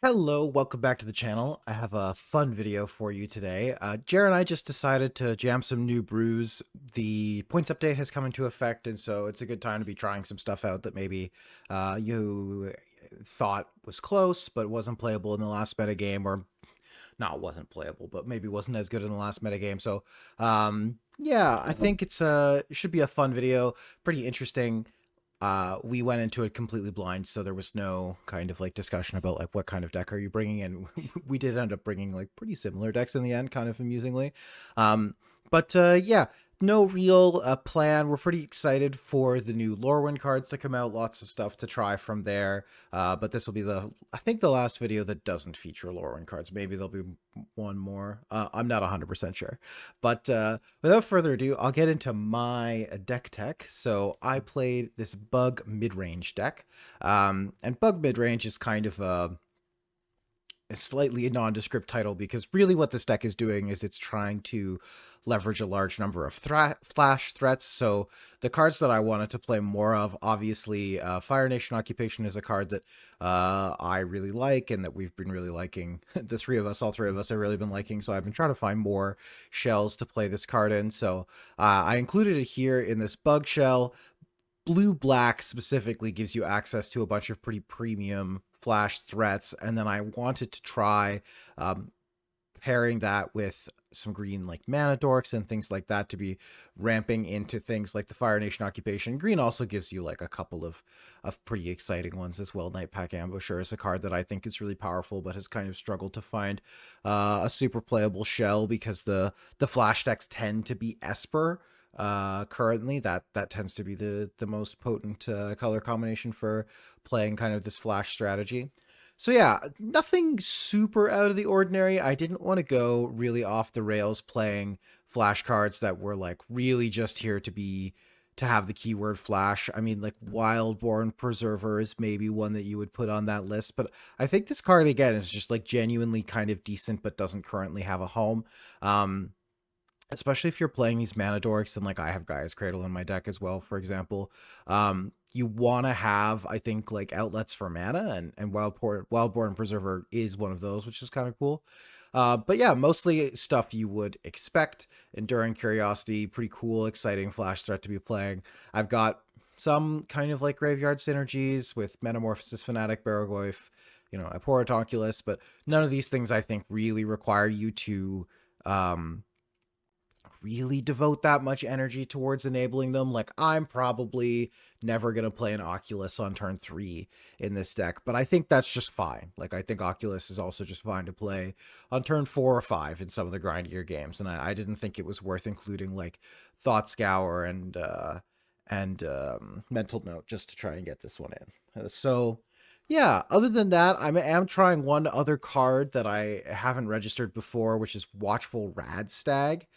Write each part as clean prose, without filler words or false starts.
Hello, welcome back to the channel. I have a fun video for you today. Jared and I just decided to jam some new brews. The points update has come into effect, and so it's a good time to be trying some stuff out that maybe you thought was close, but wasn't playable in the last meta game, or not wasn't playable, but maybe wasn't as good in the last meta game. So, yeah, I think it should be a fun video, pretty interesting. We went into it completely blind, so there was no kind of like discussion about like what kind of deck are you bringing, and we did end up bringing like pretty similar decks in the end, kind of amusingly. But yeah, no real plan. We're pretty excited for the new Lorwyn cards to come out. Lots of stuff to try from there. But this will be I think the last video that doesn't feature Lorwyn cards. Maybe there'll be one more. I'm not 100% sure. But without further ado, I'll get into my deck tech. So I played this Bug Midrange deck. And Bug Midrange is kind of a slightly nondescript title because really what this deck is doing is it's trying to leverage a large number of flash threats. So the cards that I wanted to play more of, obviously, Fire Nation Occupation is a card that I really like and that we've been really liking. All three of us have really been liking. So I've been trying to find more shells to play this card in. So I included it here in this bug shell. Blue-black specifically gives you access to a bunch of pretty premium flash threats, and then I wanted to try pairing that with some green like mana dorks and things like that to be ramping into things like the Fire Nation Occupation. Green also gives you like a couple of pretty exciting ones as well. Nightpack Ambusher is a card that I think is really powerful, but has kind of struggled to find a super playable shell because the flash decks tend to be Esper. Currently that tends to be the most potent color combination for playing kind of this flash strategy. So yeah, nothing super out of the ordinary. I didn't want to go really off the rails playing flash cards that were like really just here to have the keyword flash. I mean, like Wildborn Preserver is maybe one that you would put on that list, but I think this card again is just like genuinely kind of decent but doesn't currently have a home. Especially if you're playing these mana dorks, and like I have Gaia's Cradle in my deck as well, for example. You want to have, I think, like outlets for mana, and Wildborn Preserver is one of those, which is kind of cool. But yeah, mostly stuff you would expect. Enduring Curiosity, pretty cool, exciting flash threat to be playing. I've got some kind of like graveyard synergies with Metamorphosis Fanatic, Barrogoyf, Abhorrent, but none of these things I think really require you to really devote that much energy towards enabling them. Like, I'm probably never going to play an Oculus on turn 3 in this deck, but I think that's just fine. Like, I think Oculus is also just fine to play on turn 4 or 5 in some of the grindier games, and I didn't think it was worth including, like, Thought Scour and Mental Note just to try and get this one in. So yeah, other than that, I am trying one other card that I haven't registered before, which is Watchful Radstag.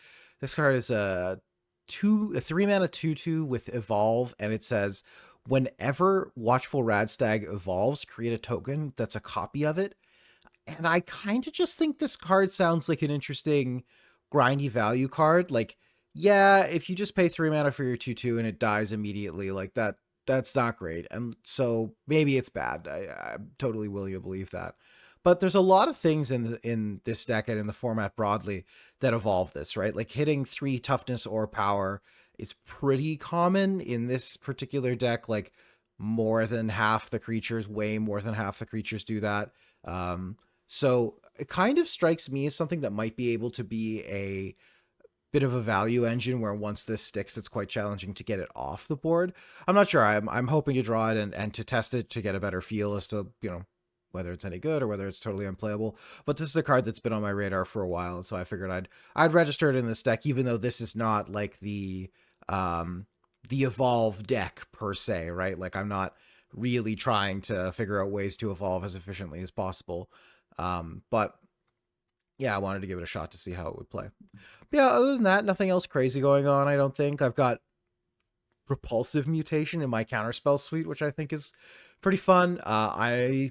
This card is a 3-mana 2/2 with Evolve, and it says whenever Watchful Radstag evolves, create a token that's a copy of it. And I kind of just think this card sounds like an interesting grindy value card. Like, yeah, if you just pay 3 mana for your 2/2 and it dies immediately, like that's not great. And so maybe it's bad. I'm totally willing to believe that. But there's a lot of things in this deck and in the format broadly that evolve this, right? Like hitting 3 toughness or power is pretty common in this particular deck. Like more than half the creatures, way more than half the creatures do that. So it kind of strikes me as something that might be able to be a bit of a value engine where once this sticks, it's quite challenging to get it off the board. I'm not sure. I'm hoping to draw it and to test it to get a better feel as to, whether it's any good or whether it's totally unplayable. But this is a card that's been on my radar for a while, and so I figured I'd register it in this deck, even though this is not like the evolve deck per se, right? Like I'm not really trying to figure out ways to evolve as efficiently as possible. But yeah, I wanted to give it a shot to see how it would play. But yeah, other than that, nothing else crazy going on. I don't think. I've got Repulsive Mutation in my counterspell suite, which I think is pretty fun. I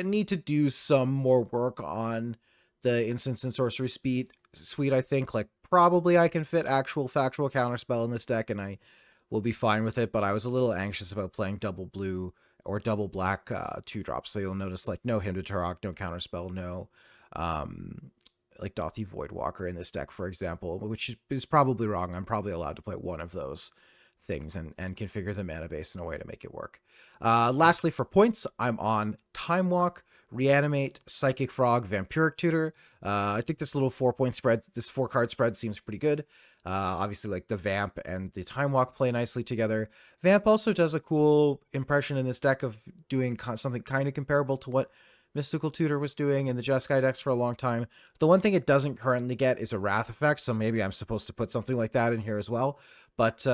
need to do some more work on the Instance and Sorcery suite, I think. Like, probably I can fit actual factual counterspell in this deck, and I will be fine with it, but I was a little anxious about playing double blue or double black 2-drops. So you'll notice like no Hymn to Turok, no Counterspell, no like Dothy Voidwalker in this deck, for example, which is probably wrong. I'm probably allowed to play one of those things and configure the mana base in a way to make it work. Lastly, for points, I'm on Time Walk, Reanimate, Psychic Frog, Vampiric Tutor. I think this little 4-point spread, this 4-card spread seems pretty good. Obviously, like the Vamp and the Time Walk play nicely together. Vamp also does a cool impression in this deck of doing something kind of comparable to what Mystical Tutor was doing in the Jeskai decks for a long time. The one thing it doesn't currently get is a Wrath effect, so maybe I'm supposed to put something like that in here as well. But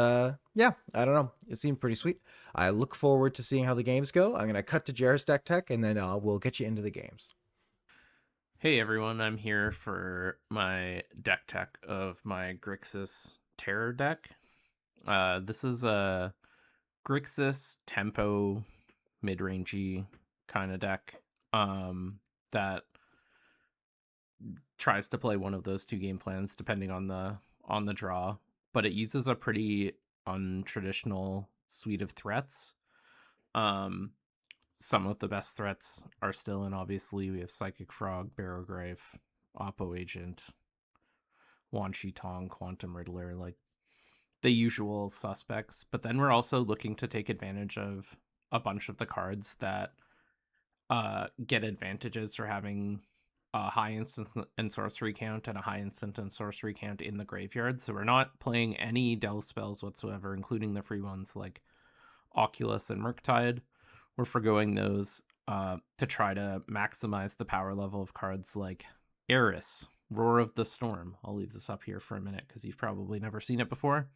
yeah, I don't know. It seemed pretty sweet. I look forward to seeing how the games go. I'm going to cut to Jared's deck tech, and then we'll get you into the games. Hey everyone, I'm here for my deck tech of my Grixis Terror deck. This is a Grixis tempo mid-rangey kind of deck that tries to play one of those two game plans depending on the draw, but it uses a pretty untraditional suite of threats. Some of the best threats are still in, obviously. We have Psychic Frog, Barrowgrave, Oppo Agent, Wan Shi Tong, Quantum Riddler, like the usual suspects. But then we're also looking to take advantage of a bunch of the cards that get advantages for having a high instant and sorcery count and a high instant and sorcery count in the graveyard. So we're not playing any delve spells whatsoever, including the free ones like Oculus and Murktide. We're forgoing those to try to maximize the power level of cards like Eris, Roar of the Storm. I'll leave this up here for a minute because you've probably never seen it before.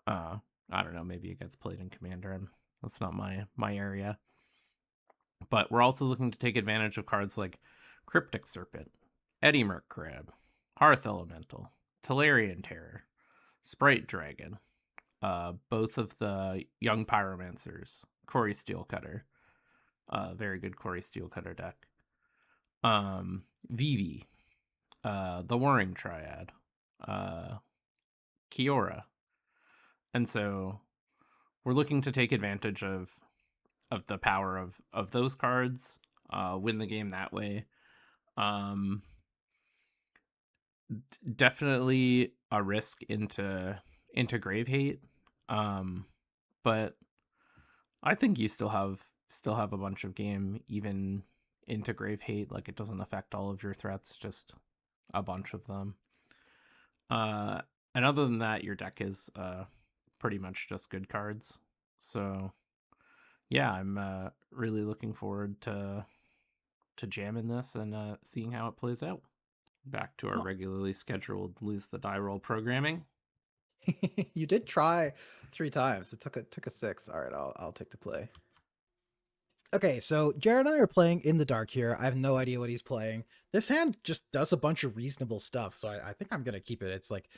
I don't know, maybe it gets played in Commander. That's not my area. But we're also looking to take advantage of cards like Cryptic Serpent, Eddy Merc Crab, Hearth Elemental, Tolarian Terror, Sprite Dragon, both of the Young Pyromancers, Corey Steelcutter, very good Corey Steelcutter deck, Vivi, the Warring Triad, Kiora. And so we're looking to take advantage of the power of those cards, win the game that way. Definitely a risk into Grave Hate, but I think you still have a bunch of game even into Grave Hate. Like, it doesn't affect all of your threats, just a bunch of them. And other than that, your deck is pretty much just good cards. So yeah, I'm really looking forward to jamming this and seeing how it plays out. Back to our regularly scheduled Lose the Die Roll programming. You did try 3 times. It took a 6. All right, I'll take the play. Okay, so Jared and I are playing in the dark here. I have no idea what he's playing. This hand just does a bunch of reasonable stuff, so I think I'm gonna keep it. It's like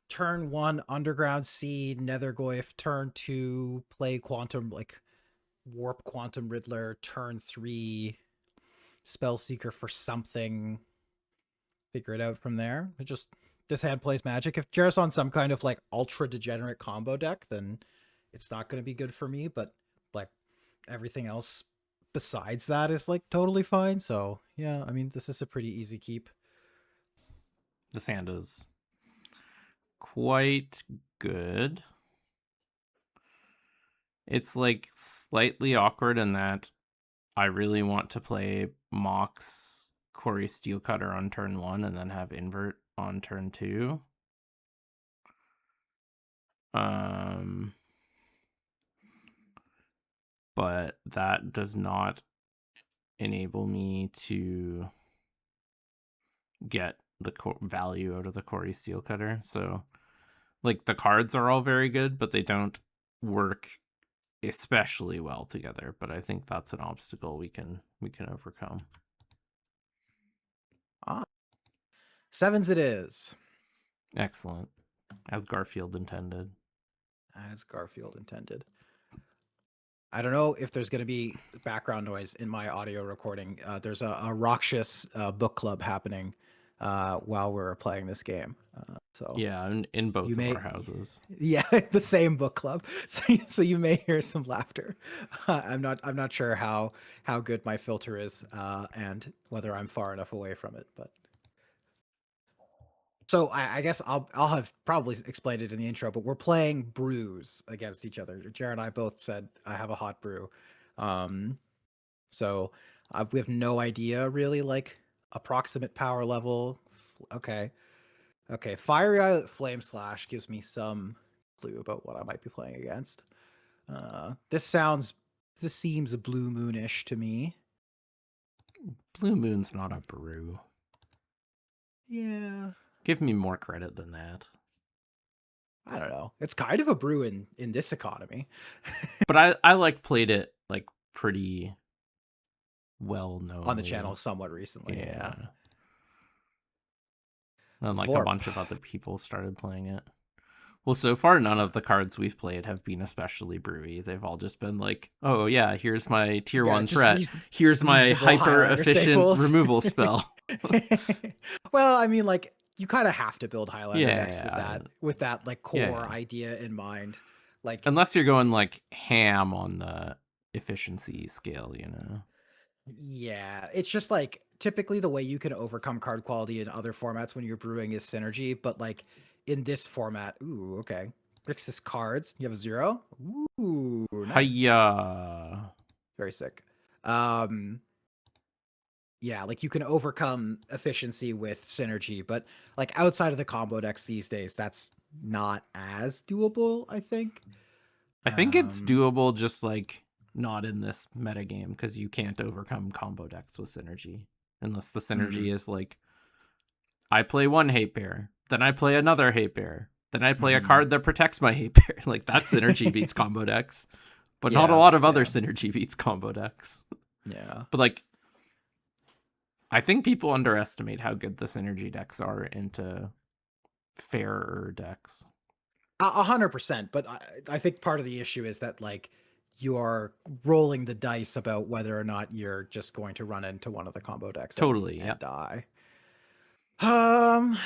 turn 1 Underground Seed, Nethergoyf, turn 2 play Quantum, like Warp Quantum Riddler, turn 3 Spellseeker for something. Figure it out from there. It just, this hand plays Magic. If Jared's on some kind of like ultra degenerate combo deck, then it's not going to be good for me, but like everything else besides that is like totally fine. So yeah, I mean, this is a pretty easy keep. This hand is quite good. It's like slightly awkward in that I really want to play Mox Corey Steelcutter on turn 1 and then have Invert on turn 2. But that does not enable me to get the value out of the Corey Steelcutter. So, like, the cards are all very good, but they don't work especially well together. But I think that's an obstacle we can overcome. 7s it is. Excellent. As Garfield intended. As Garfield intended. I don't know if there's going to be background noise in my audio recording. There's a Rakshas book club happening while we're playing this game. So Yeah, in both you of our may, houses. yeah, the same book club. So you may hear some laughter. I'm not sure how good my filter is, and whether I'm far enough away from it. But so I guess I'll have probably explained it in the intro. But we're playing brews against each other. Jared and I both said I have a hot brew. Um, so we have no idea really, like approximate power level. Okay. Okay. Fiery Eye Flame Slash gives me some clue about what I might be playing against. This seems blue moonish to me. Blue Moon's not a brew. Yeah. Give me more credit than that. I don't know. It's kind of a brew in this economy. But I like played it like pretty well On the knowingly. channel somewhat recently. Yeah. Yeah. And like a Vorp. bunch of other people started playing it. Well, so far none of the cards we've played have been especially brewy. They've all just been like, oh yeah, here's my tier Yeah, 1 just threat. Here's my reasonable hyper Highlander efficient staples. removal spell. Well, I mean, like you kind of have to build Highlander decks Yeah. with that like core Yeah. idea in mind. Like, Unless you're going like ham on the efficiency scale, you know. yeah, it's just like typically the way you can overcome card quality in other formats when you're brewing is synergy, but like in this format, ooh, okay. Grixis cards, you have a 0. Ooh, nice. Hiya. Very sick. Yeah, like you can overcome efficiency with synergy, but like outside of the combo decks these days, that's not as doable, I think. I think it's doable, just like not in this metagame, because you can't overcome combo decks with synergy. Unless the synergy Mhm, is like, I play one hate bear, then I play another hate bear, then I play a mhm. card that protects my hate bear. Like that synergy beats combo decks. But not a Yeah, lot of other yeah, synergy beats combo decks. yeah. But like, I think people underestimate how good the synergy decks are into fairer decks. 100%. But I think part of the issue is that like you are rolling the dice about whether or not you're just going to run into one of the combo decks Totally, yeah. and die.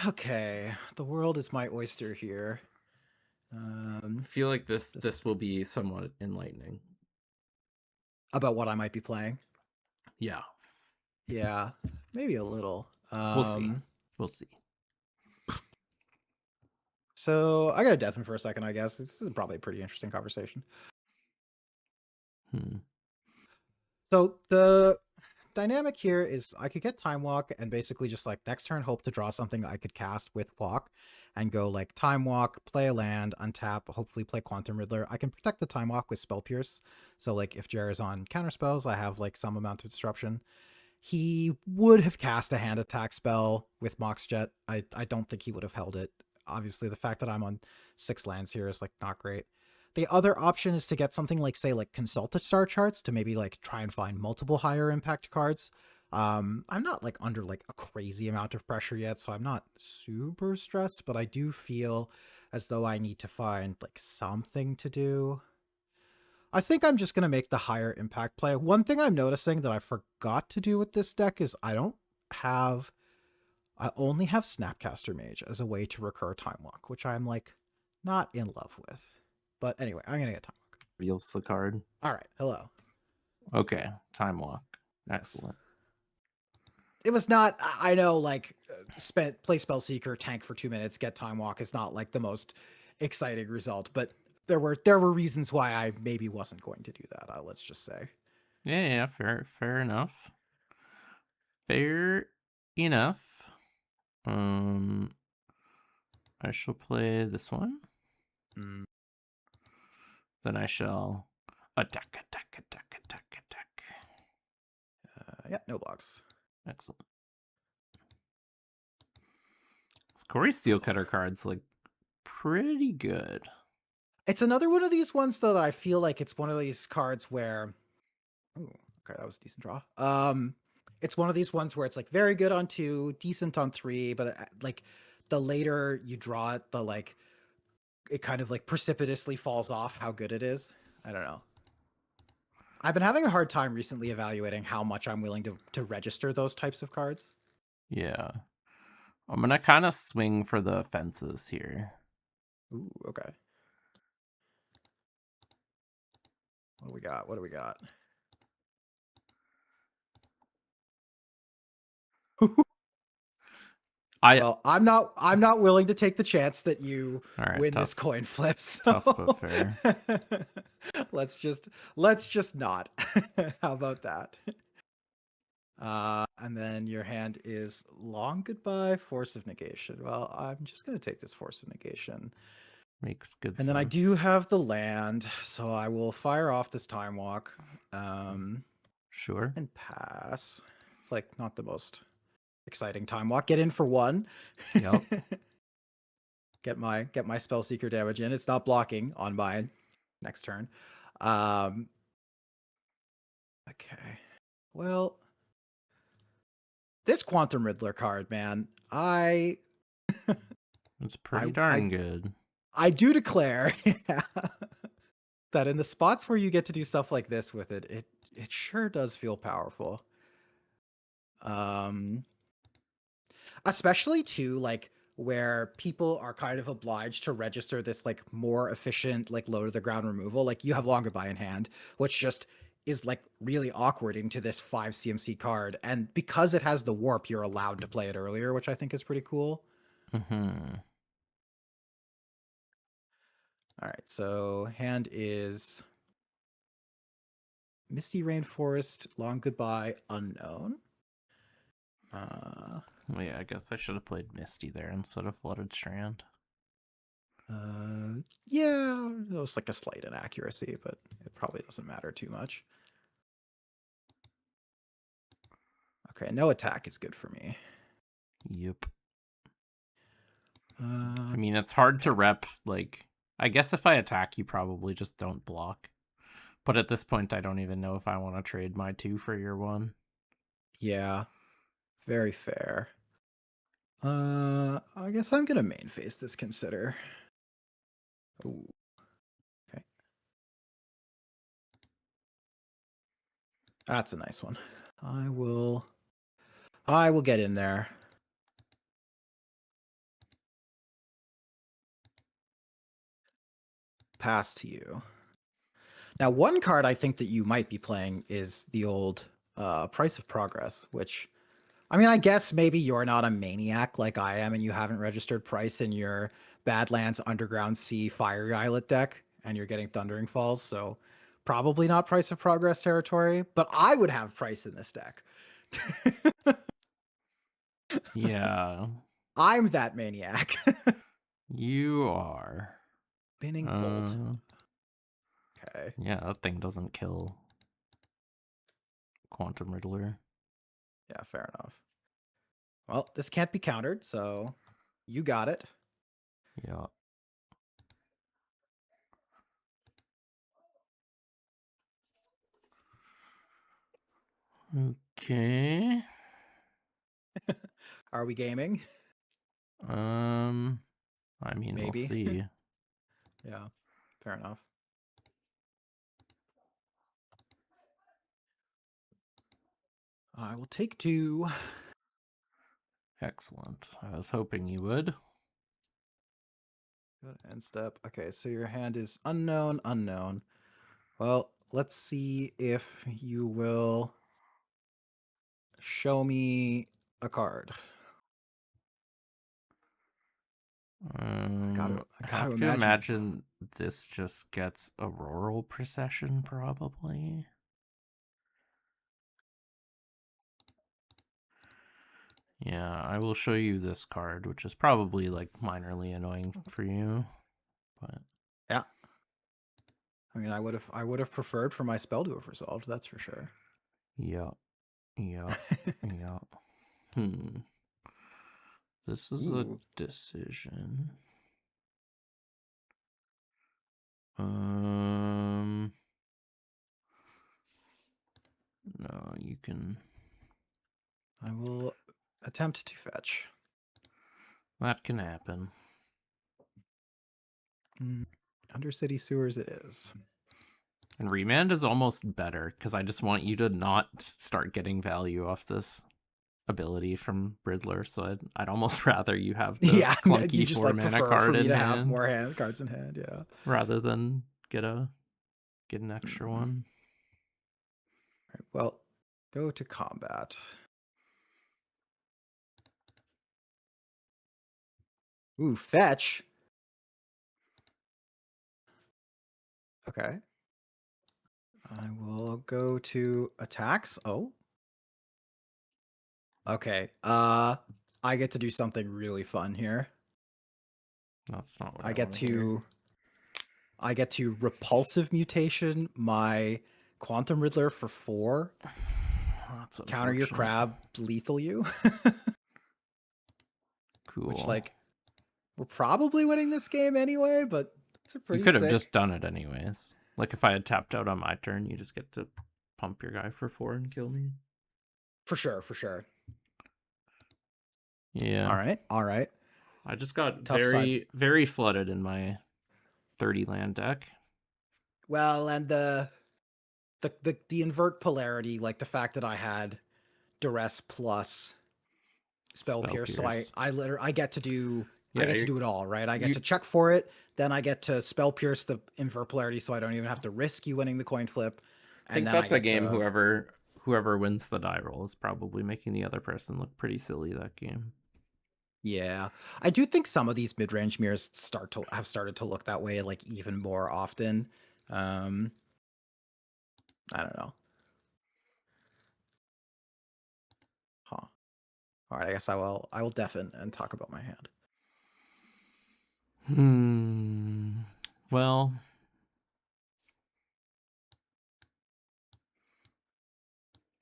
Okay. The world is my oyster here. I feel like This this will be somewhat enlightening. about what I might be playing. Yeah, Yeah, maybe a little. we'll see. We'll see. So I got to deafen for a second, I guess. This is probably a pretty interesting conversation. Hmm. So the dynamic here is I could get Time Walk and basically just like next turn hope to draw something I could cast with Walk and go like Time Walk, play a land, untap, hopefully play Quantum Riddler. I can protect the Time Walk with Spell Pierce. So like if Jer is on counter spells, I have like some amount of disruption. He would have cast a hand attack spell with Mox Jet. I don't think he would have held it. Obviously, the fact that I'm on 6 lands here is like not great. The other option is to get something like, say, like Consult Star Charts to maybe like try and find multiple higher impact cards. I'm not like under like a crazy amount of pressure yet, so I'm not super stressed, but I do feel as though I need to find like something to do. I think I'm just going to make the higher impact play. One thing I'm noticing that I forgot to do with this deck is I only have Snapcaster Mage as a way to recur Time Walk, which I'm like not in love with. But anyway, I'm going to get Time Walk. Reveals the card. All right. Hello. Okay, Time Walk. Yes. Excellent. It was not, I know, like, play Spellseeker, tank for 2 minutes, get Time Walk is not like the most exciting result, but there were reasons why I maybe wasn't going to do that. Let's just say. Yeah, fair enough. Fair enough. I shall play this one. Mm, Then I shall attack. yeah, no blocks. Excellent. This Corey Steelcutter card's like pretty good. It's another one of these ones though that I feel like it's one of these cards where, ooh, okay, that was a decent draw. It's one of these ones where it's like very good on 2, decent on 3, but like the later you draw it, the like it kind of like precipitously falls off how good it is. I don't know. I've been having a hard time recently evaluating how much I'm willing to register those types of cards. Yeah. I'm gonna kind of swing for the fences here. Ooh, okay. What do we got? What do we got? Well, I'm not willing to take the chance that you Alright, win this tough. coin flip. Tough but So fair. let's just not. How about that? And then your hand is long goodbye, force of negation. Well, I'm just gonna take this force of negation. Makes good And sense. then I do have the land, so I will fire off this time walk. Sure. And pass. It's like not the most exciting time walk. Get in for one. Yep. get my spell seeker damage in. It's not blocking on mine. Next turn. Okay. Well, this Quantum Riddler card, man. It's pretty darn good. I do declare that in the spots where you get to do stuff like this with it, it sure does feel powerful. Especially too, like where people are kind of obliged to register this like more efficient like low to the ground removal. Like you have long goodbye in hand, which just is like really awkward into this 5 CMC card. And because it has the warp, you're allowed to play it earlier, which I think is pretty cool. Mm-hmm. All right, so hand is Misty Rainforest, Long Goodbye, Unknown. Well, yeah, I guess I should have played Misty there instead of Flooded Strand. Yeah, it was like a slight inaccuracy, but it probably doesn't matter too much. Okay, no attack is good for me. Yep. I mean, it's hard to rep, like, I guess if I attack, you probably just don't block. But at this point, I don't even know if I want to trade my 2 for your 1. Yeah, very fair. I guess I'm gonna main phase this consider. Ooh. Okay. That's a nice one. I will get in there. Pass to you. Now, one card I think that you might be playing is the old Price of Progress, which, I mean, I guess maybe you're not a maniac like I am and you haven't registered Price in your Badlands Underground Sea Fiery Islet deck and you're getting Thundering Falls, so probably not Price of Progress territory, but I would have Price in this deck. Yeah. I'm that maniac. You are. Spinning Bolt. Okay. Yeah, that thing doesn't kill Quantum Riddler. Yeah, fair enough. Well, this can't be countered, so you got it. Yeah. Okay. Are we gaming? I mean, Maybe. we'll see. Yeah, fair enough. I will take 2. Excellent. I was hoping you would. Good end step. Okay, so your hand is unknown, unknown. Well, let's see if you will show me a card. I Have gotta to imagine that. imagine this just gets Auroral Procession, probably. Yeah, I will show you this card, which is probably like minorly annoying for you, but Yeah. I mean, I would have preferred for my spell to have resolved. That's for sure. yeah, yeah. This is a Ooh. decision. No, you can. I will attempt to fetch. That can happen. Undercity Sewers it is. And Remand is almost better, because I just want you to not start getting value off this. ability from Riddler, so I'd almost rather you have the Yeah, you clunky just 4 like mana prefer for card me in to have hand more cards in hand. Yeah. rather than get an extra Mm. one. Right, well, go to combat. Ooh, fetch. Okay. I will go to attacks. Oh. Okay. I get to do something really fun here. That's not what I I get want to hear. repulsive mutation my Quantum Riddler for 4. That's Counter your unfortunate. crab, lethal you. Cool. Which, like, we're probably winning this game anyway, but it's a You pretty could have sick. just done it anyways. Like if I had tapped out on my turn, you just get to pump your guy for 4 and kill me. For sure, for sure. Yeah. All right. I just got Tough side. very flooded in my 30 land deck. Well, and the invert polarity, like the fact that I had duress plus spell pierce, so I get to do it all, right? I get to check for it, then I get to spell pierce the invert polarity, so I don't even have to risk you winning the coin flip. I think that's a game whoever wins the die roll is probably making the other person look pretty silly that game. Yeah, I do think some of these mid-range mirrors have started to look that way, like even more often. I don't know. Huh. All right, I guess I will deafen and talk about my hand. Well,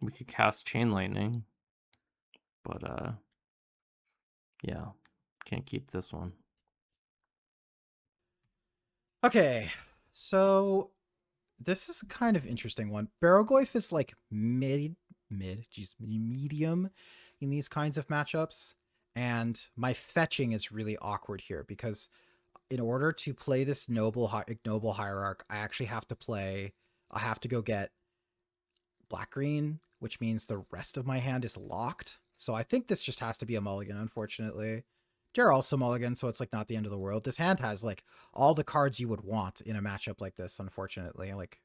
we could cast Chain Lightning, but yeah, can't keep this one. Okay, so this is a kind of interesting one. Barrowgoyf is like medium in these kinds of matchups, and my fetching is really awkward here because in order to play this ignoble hierarch, I actually have to go get black green, which means the rest of my hand is locked. So I think this just has to be a mulligan, unfortunately. They're also mulligan, so it's like not the end of the world. This hand has like all the cards you would want in a matchup like this, unfortunately. Like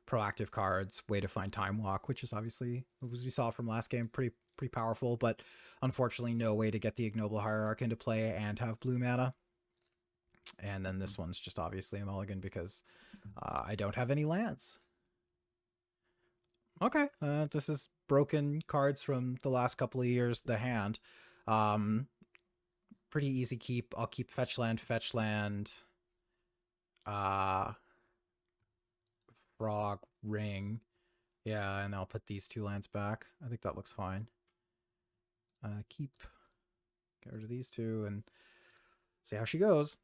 proactive cards, way to find time walk, which is obviously, as we saw from last game, pretty powerful, but unfortunately no way to get the ignoble hierarch into play and have blue mana. And then this one's just obviously a mulligan because I don't have any lands. Okay, this is broken cards from the last couple of years. The hand, pretty easy keep. I'll keep fetch land, frog, ring. Yeah, and I'll put these 2 lands back. I think that looks fine. Get rid of these 2 and see how she goes.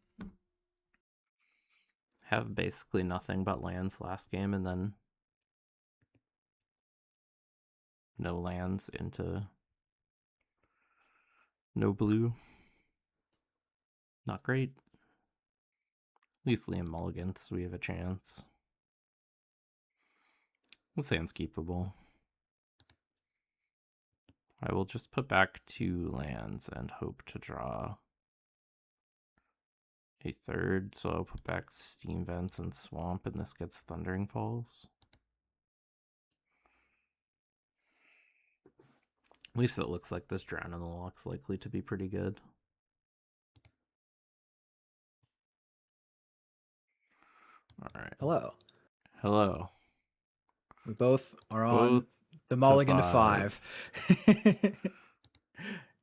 Have basically nothing but lands last game, and then no lands into no blue. Not great. At least Liam mulligans, we have a chance. This hand's keepable. I will just put back 2 lands and hope to draw a third. So I'll put back Steam Vents and Swamp, and this gets Thundering Falls. At least it looks like this Drown in the Lock's likely to be pretty good. All right. Hello. Hello. We both are on Both the mulligan to 5. 5.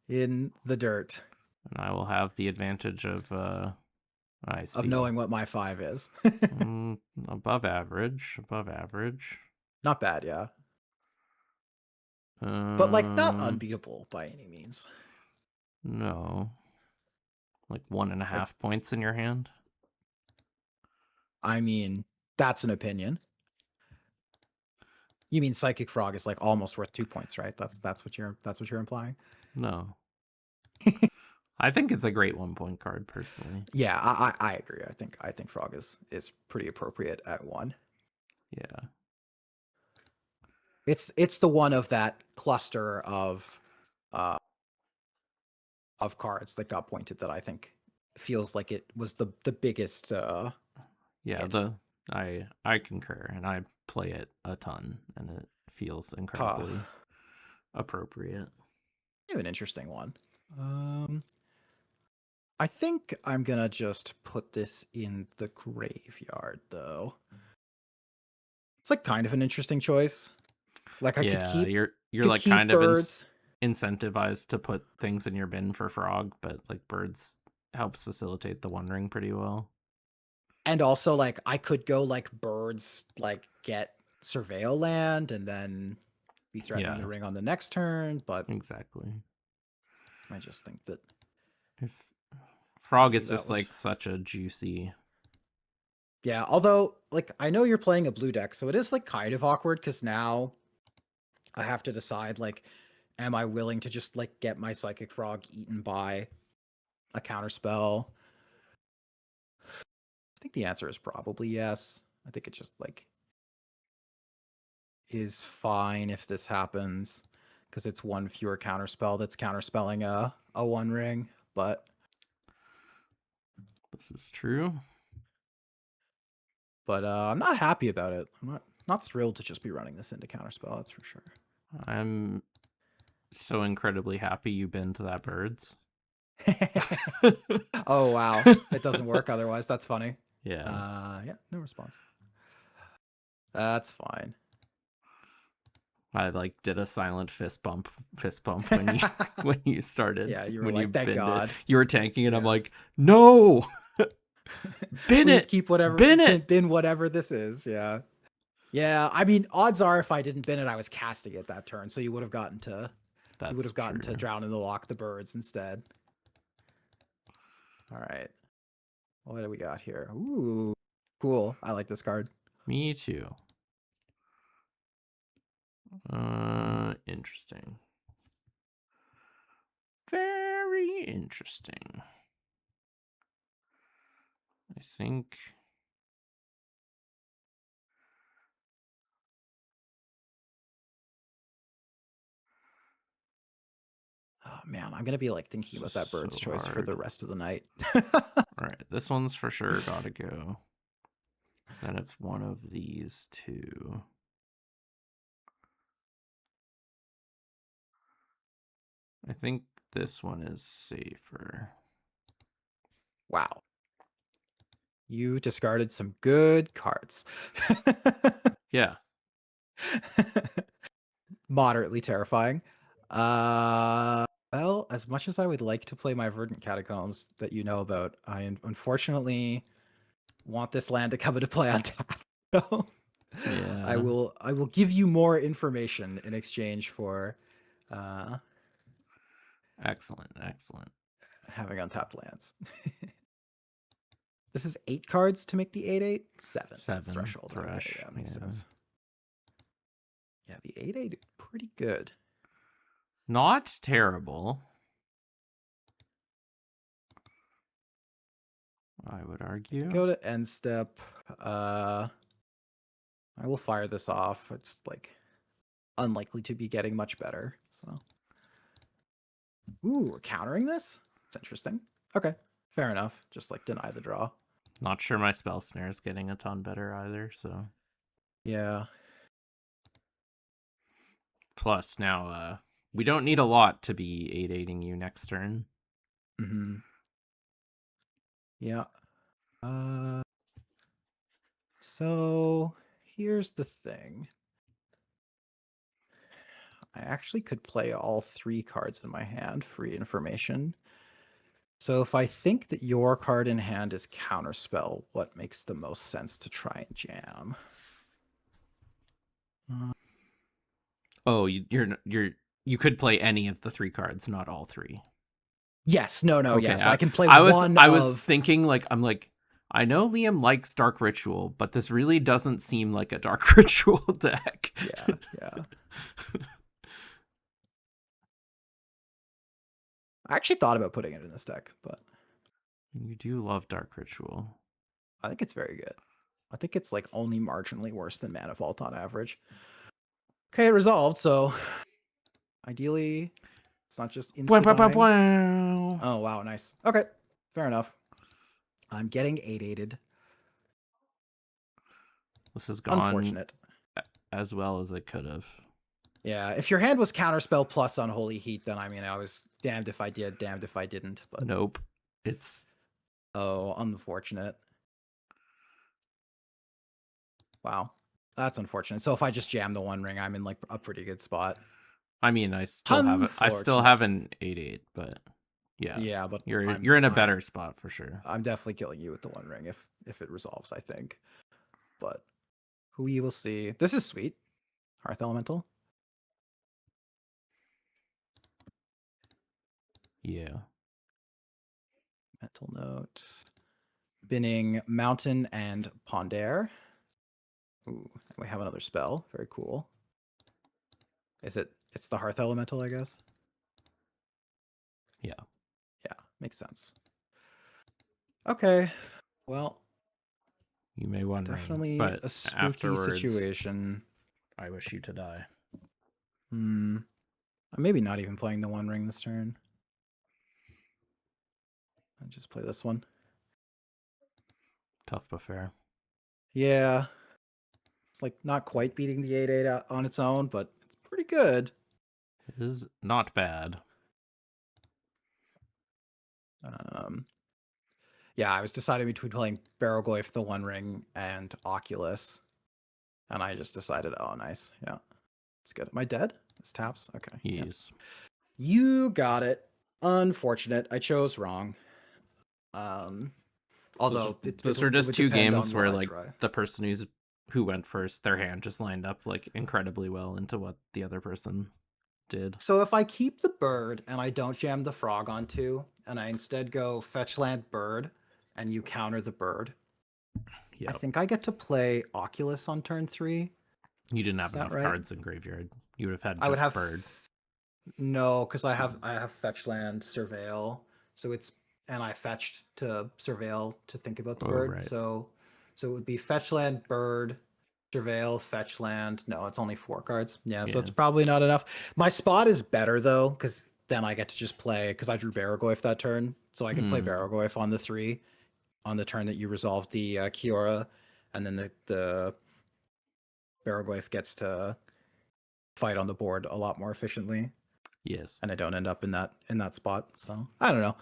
In the dirt. And I will have the advantage of I see. Of knowing what my 5 is. Above average. Above average. Not bad, yeah. But like not unbeatable by any means. No. Like 1.5 points in your hand? I mean, that's an opinion. You mean Psychic Frog is like almost worth 2 points, right? That's what you're implying? No. I think it's a great 1-point card personally. Yeah, I agree. I think Frog is pretty appropriate at 1. Yeah. It's the one of that cluster of of cards that got pointed that I think feels like it was the biggest. Yeah, hit. I concur, and I play it a ton, and it feels incredibly appropriate. You have an interesting one. I think I'm gonna just put this in the graveyard, though. It's like kind of an interesting choice. Like I could keep you're like kind of birds. incentivized to put things in your bin for frog, but like birds helps facilitate the One Ring pretty well. And also, like, I could go like birds, like get surveil land and then be threatening the ring on the next turn. But exactly, I just think that if frog is just like such a juicy. Yeah, although like I know you're playing a blue deck, so it is like kind of awkward because now I have to decide like, am I willing to just like get my psychic frog eaten by a counterspell? I think the answer is probably yes. I think it just like is fine if this happens because it's one fewer counterspell that's counterspelling a One Ring, but this is true. But I'm not happy about it. I'm not thrilled to just be running this into counterspell, that's for sure. I'm so incredibly happy you been to that birds. Oh wow, it doesn't work otherwise. That's funny. Yeah. Yeah, no response. That's fine. I like did a silent fist bump when you when you started. Yeah, you were when like, you thank God. You were tanking it. Yeah. I'm like, no. Bin Please it. keep whatever. Bin it. Bin whatever this is. Yeah. Yeah. I mean, odds are if I didn't bin it, I was casting it that turn, so you would have gotten to. That's you would have gotten true. to drown in the lock the birds instead. All right. What do we got here? Ooh, cool. I like this card. Me too. Interesting. Very interesting. I think. Oh man, I'm gonna be like thinking about that bird's choice for the rest of the night. All right, this one's for sure gotta go. Then it's one of these two. I think this one is safer. Wow. You discarded some good cards. Yeah. Moderately terrifying. Well, as much as I would like to play my Verdant Catacombs that you know about, I unfortunately want this land to come into play on tap. So yeah. I will give you more information in exchange for excellent having untapped lands. This is 8 cards to make the 8/8? 7. That's threshold. Okay, yeah, makes sense. Yeah, the 8/8 is pretty good. Not terrible, I would argue. Go to end step. I will fire this off. It's like unlikely to be getting much better. So, ooh, we're countering this? It's interesting. Okay, fair enough. Just like deny the draw. Not sure my spell snare is getting a ton better either, so. Yeah. Plus, now, we don't need a lot to be 8/8ing you next turn. Mm-hmm. Yeah. So, here's the thing. I actually could play all 3 cards in my hand, free information. So if I think that your card in hand is counterspell, what makes the most sense to try and jam? Oh, you could play any of the 3 cards, not all 3. Yes, no, okay, yes. I can play I was thinking like I know Liam likes Dark Ritual, but this really doesn't seem like a Dark Ritual deck. Yeah. I actually thought about putting it in this deck, but you do love Dark Ritual. I think it's very good. I think it's like only marginally worse than Mana Vault on average. Okay, it resolved, so ideally It's not just Bwah, bwah, bwah, insta-dying. bwah. Oh, wow, nice. Okay, fair enough. I'm getting 8-8'd. This has gone Unfortunate. as well as it could have. Yeah, if your hand was Counterspell plus Unholy Heat, then I mean, I was damned if I did, damned if I didn't. But Nope. It's oh, unfortunate. Wow, that's unfortunate. So if I just jam the One Ring, I'm in like a pretty good spot. I mean, I still have Unfortunate. an 8/8, but yeah. Yeah, but You're in a better spot for sure. I'm definitely killing you with the One Ring if it resolves, I think. But we will see. This is sweet. Hearth Elemental. Yeah. Mental note. Binning Mountain and Ponder. Ooh, we have another spell. Very cool. It's the Hearth Elemental, I guess? Yeah. Yeah, makes sense. Okay, well, You may One Ring, definitely but a spooky afterwards, situation. I wish you to die. I'm maybe not even playing the One Ring this turn. I'll just play this one. Tough but fair. Yeah. It's like not quite beating the 8/8 on its own, but it's pretty good. It is not bad. Yeah, I was deciding between playing Barrowglyph, the One Ring, and Oculus. And I just decided, oh, nice. Yeah, it's good. Am I dead? This taps? Okay. Yes. Yeah. You got it. Unfortunate. I chose wrong. Although those were it just would two depend games on what where I like try. the person who went first, their hand just lined up like incredibly well into what the other person did. So if I keep the bird and I don't jam the frog on 2, and I instead go fetch land bird, and you counter the bird, Yeah. I think I get to play Oculus on turn 3. You didn't have Is that enough right? cards in graveyard. You would have had I would just have bird. No, because I have fetch land surveil, so it's and I fetched to surveil to think about the Oh, bird. right. So it would be fetch land bird, surveil, fetch land. No, it's only 4 cards. Yeah, so it's probably not enough. My spot is better though, because then I get to just play because I drew Barrowglyph that turn, so I can play Barrowglyph on the 3 on the turn that you resolve the Kiora, and then the Barrowglyph gets to fight on the board a lot more efficiently. Yes. And I don't end up in that spot. So I don't know.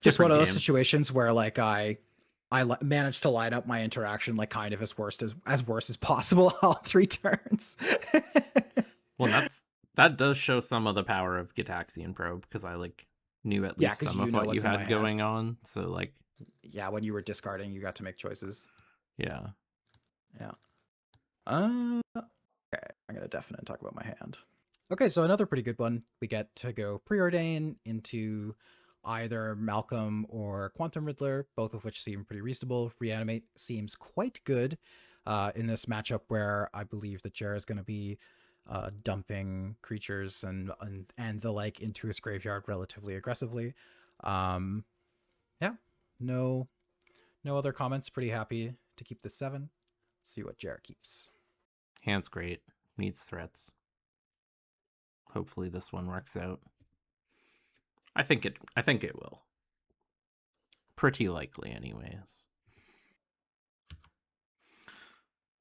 Just Different one of those game. situations where like I managed to line up my interaction like kind of as worse as possible all 3 turns. Well, that does show some of the power of Gitaxian Probe because I like knew at Yeah, least because some you of know what you what's in my had hand. going on. So like, Yeah, when you were discarding, you got to make choices. yeah. Yeah. Okay, I'm gonna definitely talk about my hand. Okay, so another pretty good one. We get to go Preordain into either Malcolm or Quantum Riddler, both of which seem pretty reasonable. Reanimate seems quite good in this matchup where I believe that Jared is going to be dumping creatures and the like into his graveyard relatively aggressively. Yeah, no other comments. Pretty happy to keep the 7. Let's see what Jared keeps. Hand's great. Needs threats. Hopefully this one works out. I think it will. Pretty likely anyways.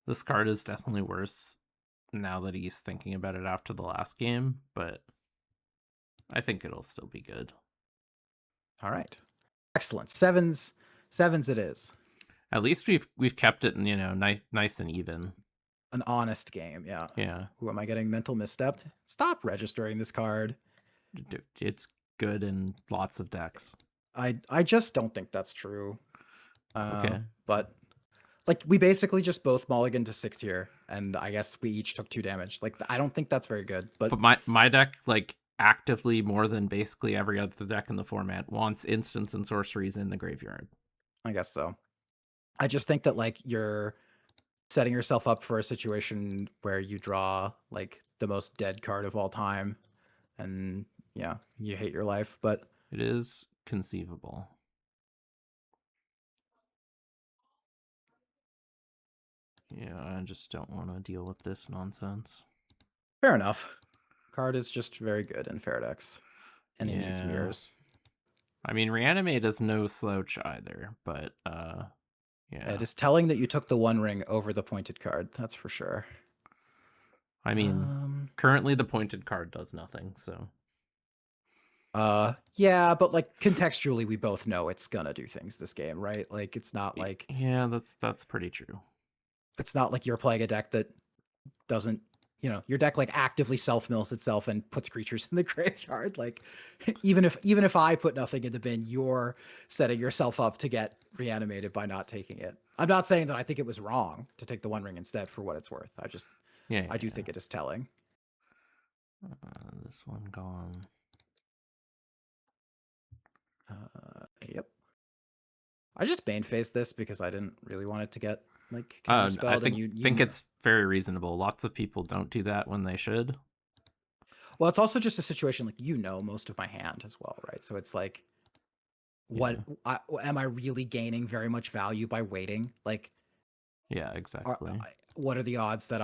This card is definitely worse now that he's thinking about it after the last game, but I think it'll still be good. All right. Excellent. Sevens it is. At least we've kept it, nice and even. An honest game, yeah. Yeah. Who am I getting mental misstepped? Stop registering this card. It's good in lots of decks. I just don't think that's true. Okay. But like we basically just both mulliganed to 6 here, and I guess we each took 2 damage. Like I don't think that's very good. But my deck, like actively more than basically every other deck in the format, wants instants and sorceries in the graveyard. I guess so. I just think that like you're setting yourself up for a situation where you draw like the most dead card of all time, and yeah, you hate your life. But it is conceivable. Yeah, I just don't want to deal with this nonsense. fair enough. Card is just very good in fair decks. enemies' Yeah. mirrors. I mean, reanimate is no slouch either, but yeah. It is telling that you took the One Ring over the pointed card. That's for sure. I mean, currently the pointed card does nothing, so. Yeah, but like contextually, we both know it's gonna do things this game, right? Like it's not like Yeah, that's pretty true. it's not like you're playing a deck that doesn't, your deck like actively self mills itself and puts creatures in the graveyard. Like even if I put nothing in the bin, you're setting yourself up to get reanimated by not taking it. I'm not saying that I think it was wrong to take the One Ring instead for what it's worth. I do think it is telling. This one gone. Yep. I just bane phased this because I didn't really want it to get like I counterspelled. think And you think it's very reasonable. Lots of people don't do that when they should. Well, it's also just a situation like most of my hand as well, right? So it's like, am I really gaining very much value by waiting? Like, yeah, exactly. What are the odds that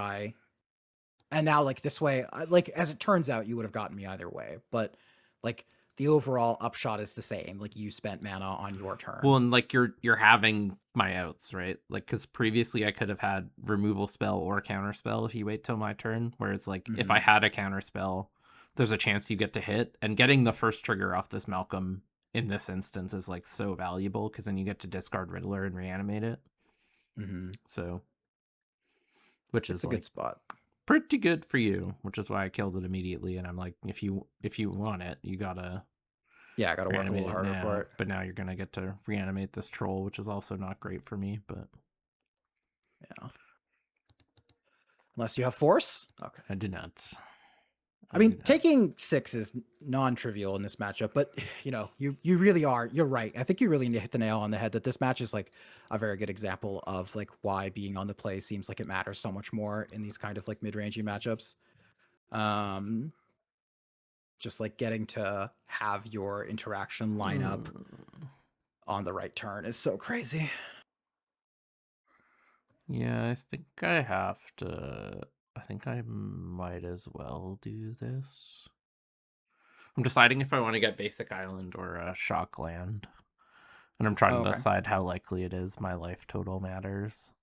and now like this way, like as it turns out, you would have gotten me either way, but like the overall upshot is the same. Like you spent mana on your turn. Well, and like you're having my outs, right? Like because previously I could have had removal spell or counter spell if you wait till my turn. Whereas like if I had a counter spell, there's a chance you get to hit, and getting the first trigger off this Malcolm in this instance is like so valuable because then you get to discard Riddler and reanimate it. So, which it's is a good spot. Pretty good for you, which is why I killed it immediately. And I'm like, if you want it, you gotta I gotta work a little harder now, for it. But now you're gonna get to reanimate this troll, which is also not great for me. But yeah, unless you have force. Okay, I do not. I mean, taking 6 is non-trivial in this matchup, but you really are. You're right. I think you really need to hit the nail on the head that this match is like a very good example of like why being on the play seems like it matters so much more in these kind of like mid-rangey matchups. Just like getting to have your interaction line up on the right turn is so crazy. Yeah, I think I have to. I think I might as well do this. I'm deciding if I want to get Basic Island or a Shock Land. And I'm trying to decide how likely it is my life total matters.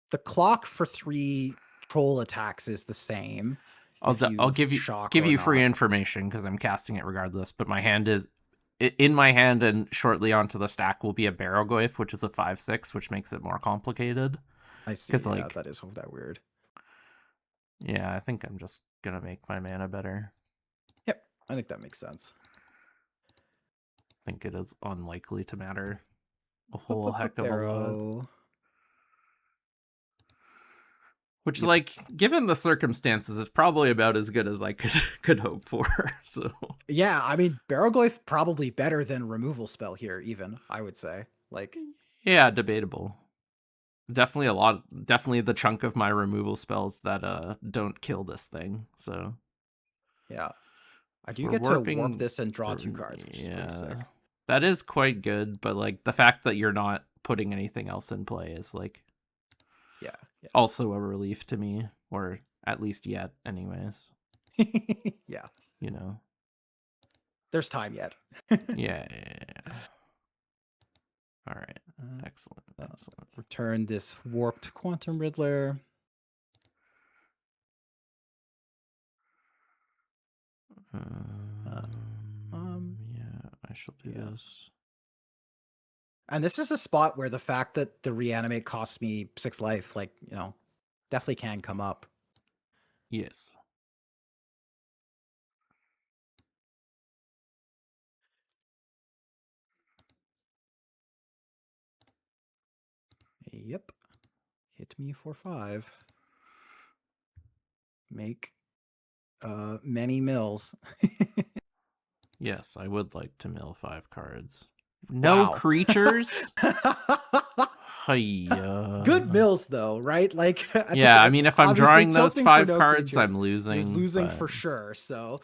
The clock for 3 troll attacks is the same. I'll give you free information because I'm casting it regardless. But my hand is in my hand, and shortly onto the stack will be a Barrowgoyf, which is a 5/6, which makes it more complicated. I see. Yeah, like, that is that weird. Yeah, I think I'm just gonna make my mana better. Yep, I think that makes sense. I think it is unlikely to matter a whole heck of a lot. Which, like, given the circumstances, is probably about as good as I could hope for. So yeah, I mean, Barrowgoyf probably better than removal spell here. Even I would say, like, yeah, debatable. Definitely the chunk of my removal spells that don't kill this thing. So yeah, I do get to warp this and draw 2 cards, which is pretty sick. That is quite good, but like the fact that you're not putting anything else in play is like also a relief to me, or at least yet anyways. Yeah, there's time yet. yeah. All right, excellent. Return this warped Quantum Riddler. Yeah, I shall do this. And this is a spot where the fact that the reanimate costs me 6 life, like, definitely can come up. Yes. Yep. Hit me for 5. Make many mills. Yes, I would like to mill 5 cards. No creatures? Good mills, though, right? Like, yeah, I mean, if I'm drawing those 5 cards, I'm losing. You're losing for sure, so.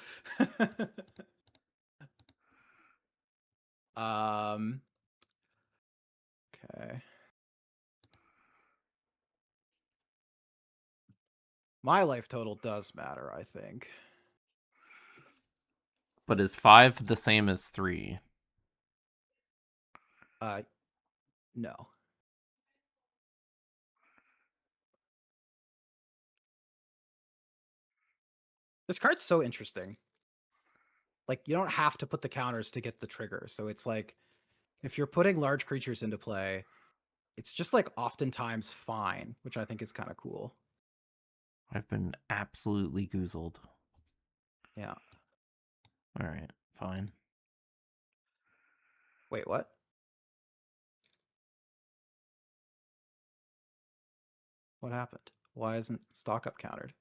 Okay. My life total does matter, I think. But is 5 the same as 3? No. This card's so interesting. Like, you don't have to put the counters to get the trigger. So it's like, if you're putting large creatures into play, it's just like oftentimes fine, which I think is kind of cool. I've been absolutely goozled. Yeah. All right, fine. Wait, what? What happened? Why isn't stock up countered?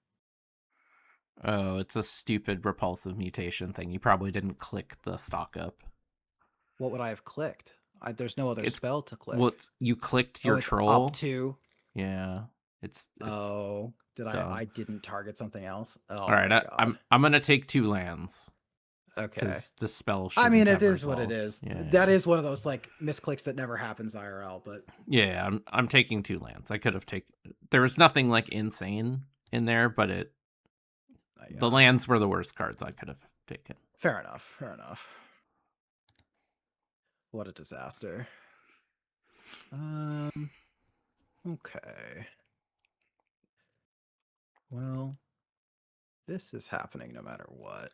Oh, it's a stupid repulsive mutation thing. You probably didn't click the stock up. What would I have clicked? There's no other It's spell to click. what you clicked Oh, your it's up troll. to. Yeah, it's Oh, did I? dumb. I didn't target something else. All Oh right, my god. I'm gonna take 2 lands Okay. because the spell I mean, shouldn't it have is what it resolved. is. Yeah, That is one of those like misclicks that never happens IRL. But yeah. I'm taking 2 lands. I could have taken. There was nothing like insane in there, but the yeah, lands were the worst cards I could have taken. fair enough. Fair enough. What a disaster. Okay. Well, this is happening no matter what.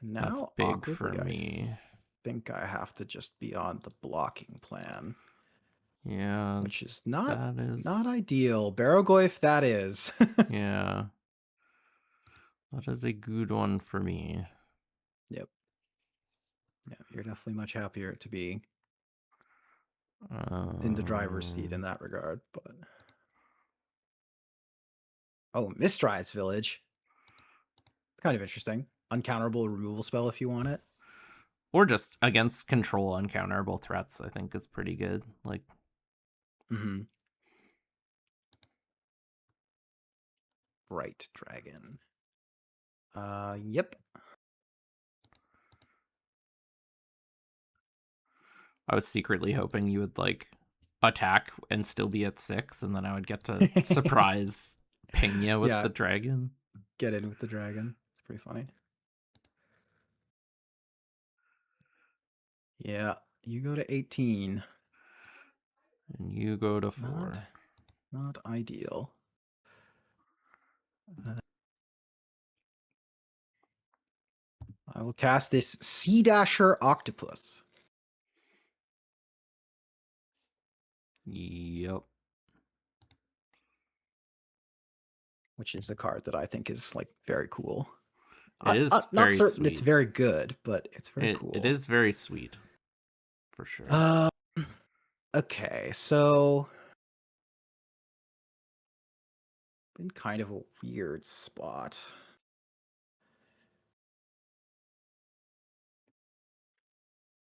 That's Now, big for awkwardly, I me. think I have to just be on the blocking plan, Yeah, which is not that is ideal. Barogoyf, that is. yeah. That is a good one for me. Yep. Yeah, you're definitely much happier to be in the driver's seat in that regard. But Mistrise Village. It's kind of interesting. Uncounterable removal spell if you want it. Or just against control uncounterable threats, I think is pretty good. Like, Bright Dragon. Yep. I was secretly hoping you would like attack and still be at 6, and then I would get to surprise ping you with Yeah, the dragon. get in with the dragon. It's pretty funny. Yeah, you go to 18. And you go to 4. Not ideal. I will cast this Sea Dasher Octopus. Yep. Which is a card that I think is like very cool. It is Not very certain it's sweet. very good, but it's very cool. It is very sweet. For sure. Okay, so in kind of a weird spot.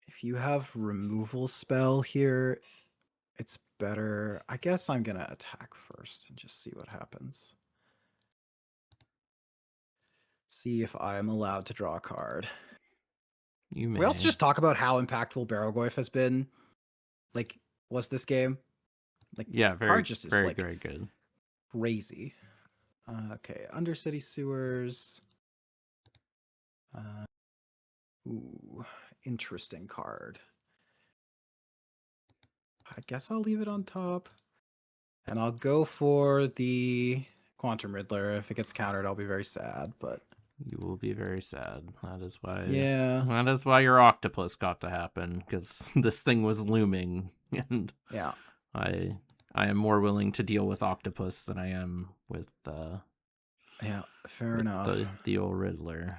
If you have removal spell here, it's better. I guess I'm gonna attack first and just see what happens. See if I'm allowed to draw a card. You may. We also just talk about how impactful Barogoyf has been. Like, was this game? Like, Yeah, very, card just is very, like very good. crazy. Okay, Undercity Sewers. Ooh, interesting card. I guess I'll leave it on top. And I'll go for the Quantum Riddler. If it gets countered, I'll be very sad, but You will be very sad. That is why. yeah. That is why your octopus got to happen, because this thing was looming, and Yeah. I am more willing to deal with octopus than I am with Yeah, fair enough. the old Riddler.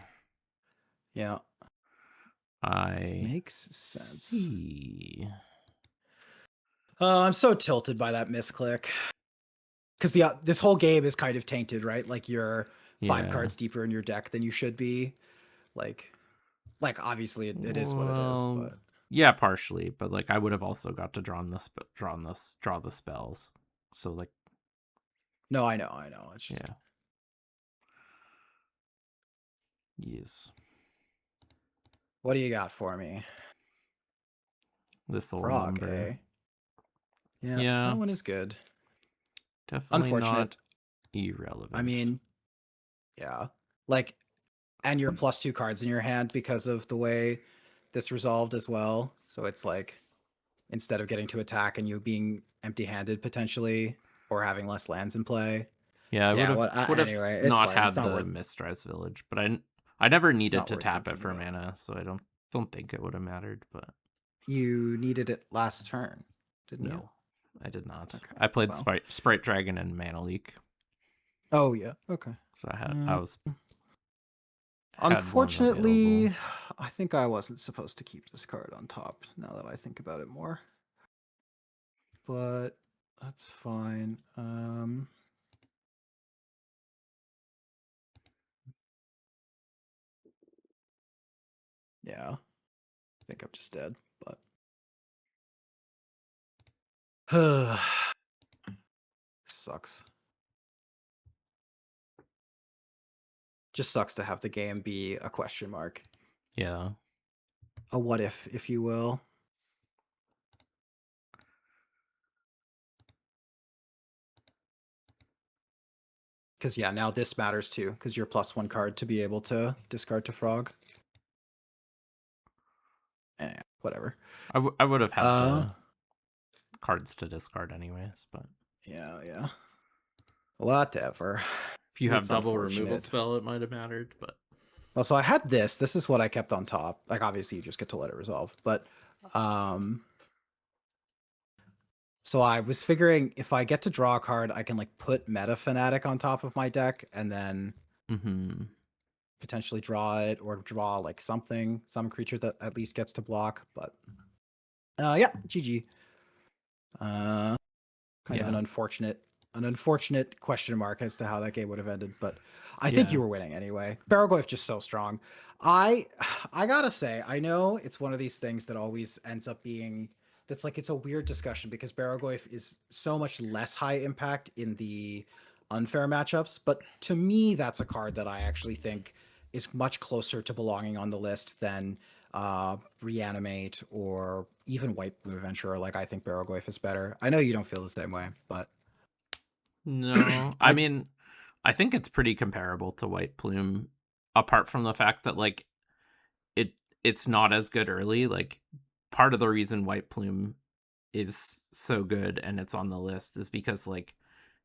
Yeah. I Makes sense. see. I'm so tilted by that misclick. Because this whole game is kind of tainted, right? Like you're 5 cards deeper in your deck than you should be. Like obviously it is what it is, but yeah, partially, but like I would have also got to draw the spells. So like, no, I know. It's just yes. What do you got for me? This old Frog, number. eh? Yeah, that one is good. Definitely Unfortunate. not irrelevant. I mean, yeah. Like and your +2 cards in your hand because of the way this resolved as well. So it's like instead of getting to attack and you being empty-handed potentially or having less lands in play. Yeah, I Yeah, would have anyway, it's not fine. It's had not the worth Mistrise Village, but I never needed not to worth tap it thinking for about. mana, so I don't think it would have mattered. But You needed it last turn, didn't you? no, I did not. Okay. I played Well. Sprite Dragon and Mana Leak, Oh yeah. Okay. so I had one available. Unfortunately, I think I wasn't supposed to keep this card on top. Now that I think about it more, but that's fine. Yeah, I think I'm just dead. But sucks. Just sucks to have the game be a question mark. Yeah. A what if you will. Because yeah, now this matters too, because you're +1 card to be able to discard to frog. Whatever. I would have had the cards to discard anyways, but yeah. Whatever. if you have It's double removal unfortunate. spell, it might have mattered, but Well, so I had this. This is what I kept on top. Like obviously you just get to let it resolve, but so I was figuring if I get to draw a card, I can like put Meta Fanatic on top of my deck and then potentially draw it or draw like some creature that at least gets to block. But yeah, GG. Kind of an unfortunate question mark as to how that game would have ended, but I think you were winning anyway. Barrowgoyf just so strong. I gotta say, I know it's one of these things that always ends up being that's like it's a weird discussion because Barrowgoyf is so much less high impact in the unfair matchups, but to me that's a card that I actually think is much closer to belonging on the list than Reanimate or even White Blue Adventurer. Like I think Barrowgoyf is better. I know you don't feel the same way, but no, I mean, I think it's pretty comparable to White Plume, apart from the fact that like it's not as good early. Like part of the reason White Plume is so good and it's on the list is because like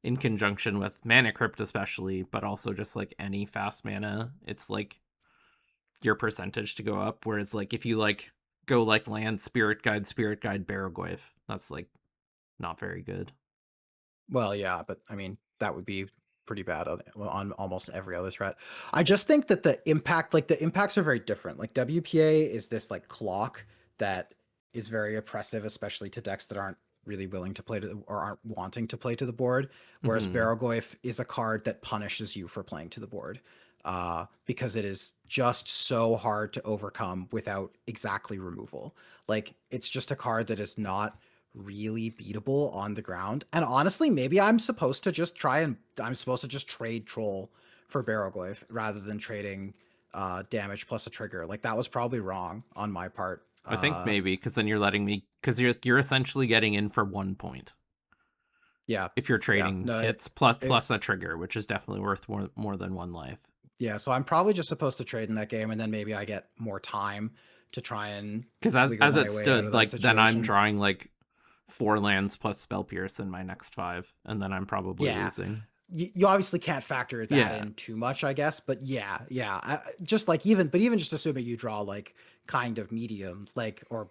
in conjunction with Mana Crypt especially, but also just like any fast mana, it's like your percentage to go up. Whereas like if you like go like land Spirit Guide, Barrowgoyf, that's like not very good. well, yeah, but I mean that would be pretty bad on almost every other threat. I just think that the impacts are very different. Like WPA is this like clock that is very oppressive, especially to decks that aren't really willing to play to or aren't wanting to play to the board. Whereas Barrowgoyf is a card that punishes you for playing to the board. Because it is just so hard to overcome without exactly removal. Like it's just a card that is not really beatable on the ground. And honestly, maybe I'm supposed to just trade Troll for Barrowgoyf rather than trading damage plus a trigger. Like that was probably wrong on my part. I think maybe because then you're letting me because you're essentially getting in for 1 point. Yeah. If you're trading hits plus a trigger, which is definitely worth more than 1 life. Yeah, so I'm probably just supposed to trade in that game, and then maybe I get more time to try and because as it stood, like then I'm drawing like 4 lands plus Spell Pierce in my next 5, and then I'm probably losing. You obviously can't factor that in too much, I guess, but yeah. Just like even just assuming you draw like kind of medium, like or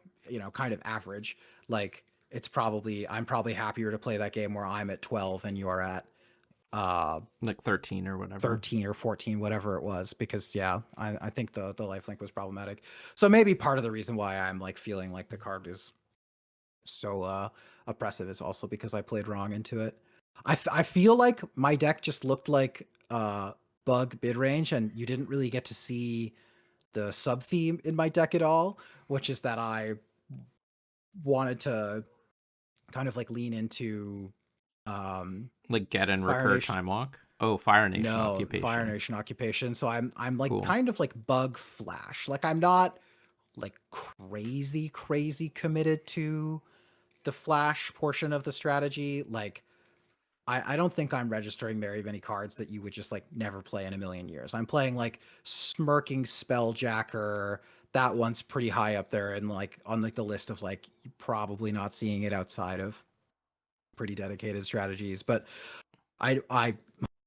kind of average, like I'm probably happier to play that game where I'm at 12 and you're at like 13 or whatever, 13 or 14, whatever it was, because I think the lifelink was problematic. So maybe part of the reason why I'm like feeling like the card is so oppressive is also because I played wrong into it. I feel like my deck just looked like bug Midrange, and you didn't really get to see the sub theme in my deck at all, which is that I wanted to kind of like lean into like get and recur time walk. Oh, Fire Nation Occupation. Fire Nation Occupation. So I'm like cool. Kind of like bug flash. Like I'm not like crazy committed to the flash portion of the strategy. Like I don't think I'm registering very many cards that you would just like never play in a million years. I'm playing like Smirking Spelljacker. That one's pretty high up there and like on like the list of like probably not seeing it outside of pretty dedicated strategies. But I I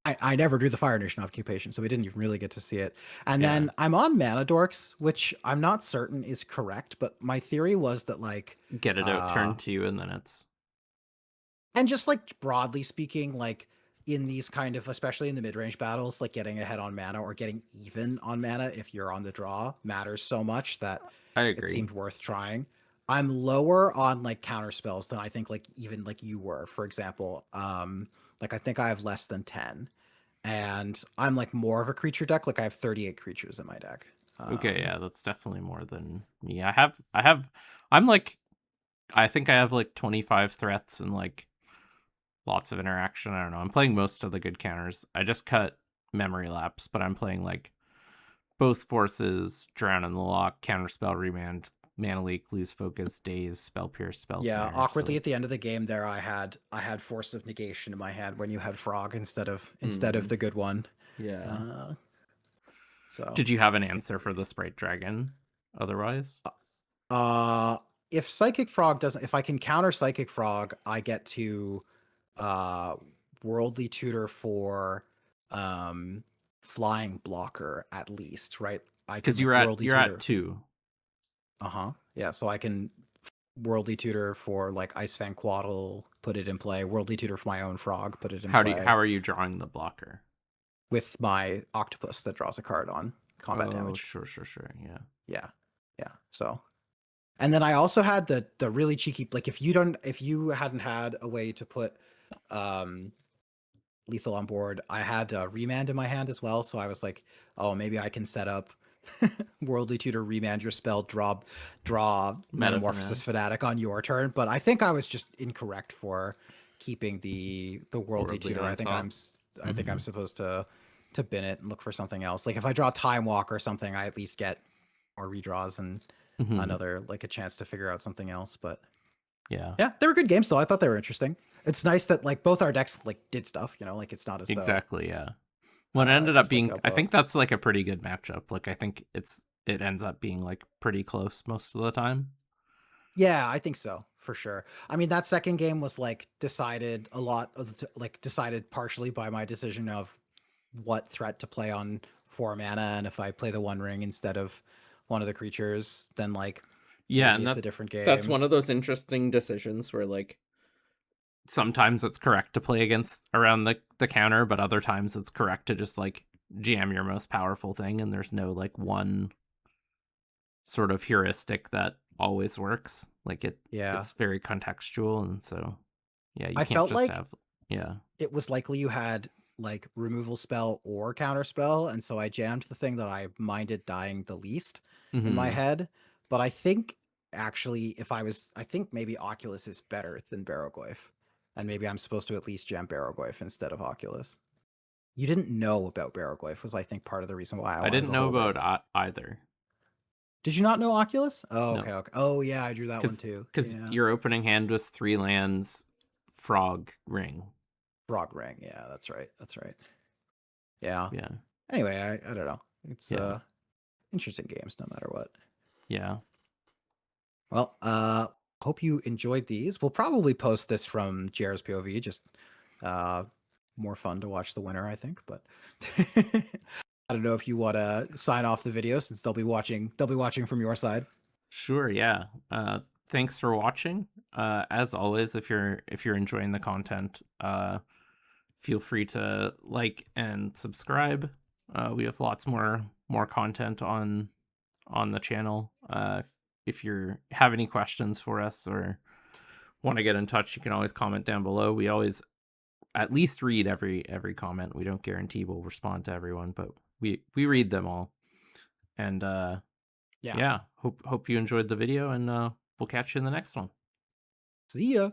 I never drew the Fire Nation occupation, so we didn't even really get to see it. And Yeah. then I'm on Mana Dorks, which I'm not certain is correct, but my theory was that like Get it out turn 2, and then it's... and just like broadly speaking, like in these kind of, especially in the mid-range battles, like getting ahead on mana or getting even on mana if you're on the draw matters so much that I it agree. seemed worth trying. I'm lower on like counter spells than I think like even like you were, for example. Like I think I have less than 10. And I'm like more of a creature deck. Like I have 38 creatures in my deck. Okay, yeah, that's definitely more than me. I'm like, I think I have like 25 threats and like lots of interaction. I don't know. I'm playing most of the good counters. I just cut Memory Lapse, but I'm playing like both forces, Drown in the Lock, Counterspell, Remand, Mana Leak, Lose Focus, Daze, Spell Pierce, Spell Yeah, Snare. So awkwardly like, at the end of the game there I had Force of Negation in my hand when you had Frog instead of mm, the good one. yeah. Uh so Did you have an answer for the Sprite Dragon otherwise? uh if Psychic Frog doesn't if I can counter Psychic Frog, I get to uh Worldly Tutor for Flying Blocker at least, right? I can Because like Worldly you're at Tutor. 2. Uh-huh. Yeah, so I can Worldly Tutor for like Ice Fang Quaddle, put it in play. Worldly Tutor for my own Frog, put it in How play are you drawing the blocker? with my Octopus that draws a card on combat Oh, damage. sure. Yeah. Yeah. Yeah. So and then I also had the really cheeky like if you hadn't had a way to put um lethal on board, I had remand in my hand as well, so I was like, oh, maybe I can set up Worldly Tutor, remand your spell, draw Meta Metamorphosis Fanatic. Fanatic on your turn. But I think I was just incorrect for keeping the Worldly Worldly Tutor. on top. I think I'm supposed to bin it and look for something else. Like if I draw Time Walk or something, I at least get more redraws and Mm-hmm. another like a chance to figure out something else. But Yeah. yeah, they were good games though. I thought they were interesting. It's nice that like both our decks like did stuff, you know, like it's not as though Exactly, yeah. Well, it it ended up was like being, a I think that's like a pretty good matchup. Like I think it ends up being like pretty close most of the time. yeah, I think so for sure. I mean, that second game was like decided a lot of like decided partially by my decision of what threat to play on 4 mana, and if I play the One Ring instead of one of the creatures, then like Yeah, maybe and it's a different that's game. one of those interesting decisions where like sometimes it's correct to play against around the counter, but other times it's correct to just like jam your most powerful thing, and there's no like one sort of heuristic that always works. Like Yeah, it's very contextual, and so yeah, you I can't felt just like have... Yeah. it was likely you had like removal spell or counter spell, and so I jammed the thing that I minded dying the least in my Mm-hmm. head. But I think actually, I think maybe Oculus is better than Barrowglyph, and maybe I'm supposed to at least jam Barrowglyph instead of Oculus. You didn't know about Barrowglyph was I think part of the reason why I I wanted didn't to know hold it. about either. Did you not know Oculus? Oh, No, okay, okay. Oh yeah, I drew that one because too. because Yeah, your opening hand was 3 lands, frog, ring. Frog Ring. Yeah, that's right. That's right. Yeah. Yeah, Anyway, I don't know. It's yeah, interesting games no matter what. yeah. Well, hope you enjoyed these. We'll probably post this from JR's POV, just uh more fun to watch the winner, I think, but I don't know if you want to sign off the video since they'll be watching from your side. Sure, yeah. Thanks for watching. As always, if you're enjoying the content, feel free to like and subscribe. We have lots more content on the channel. If you have any questions for us or want to get in touch, you can always comment down below. We always at least read every comment. We don't guarantee we'll respond to everyone, but we read them all. And Yeah. yeah, hope you enjoyed the video, and we'll catch you in the next one. See ya.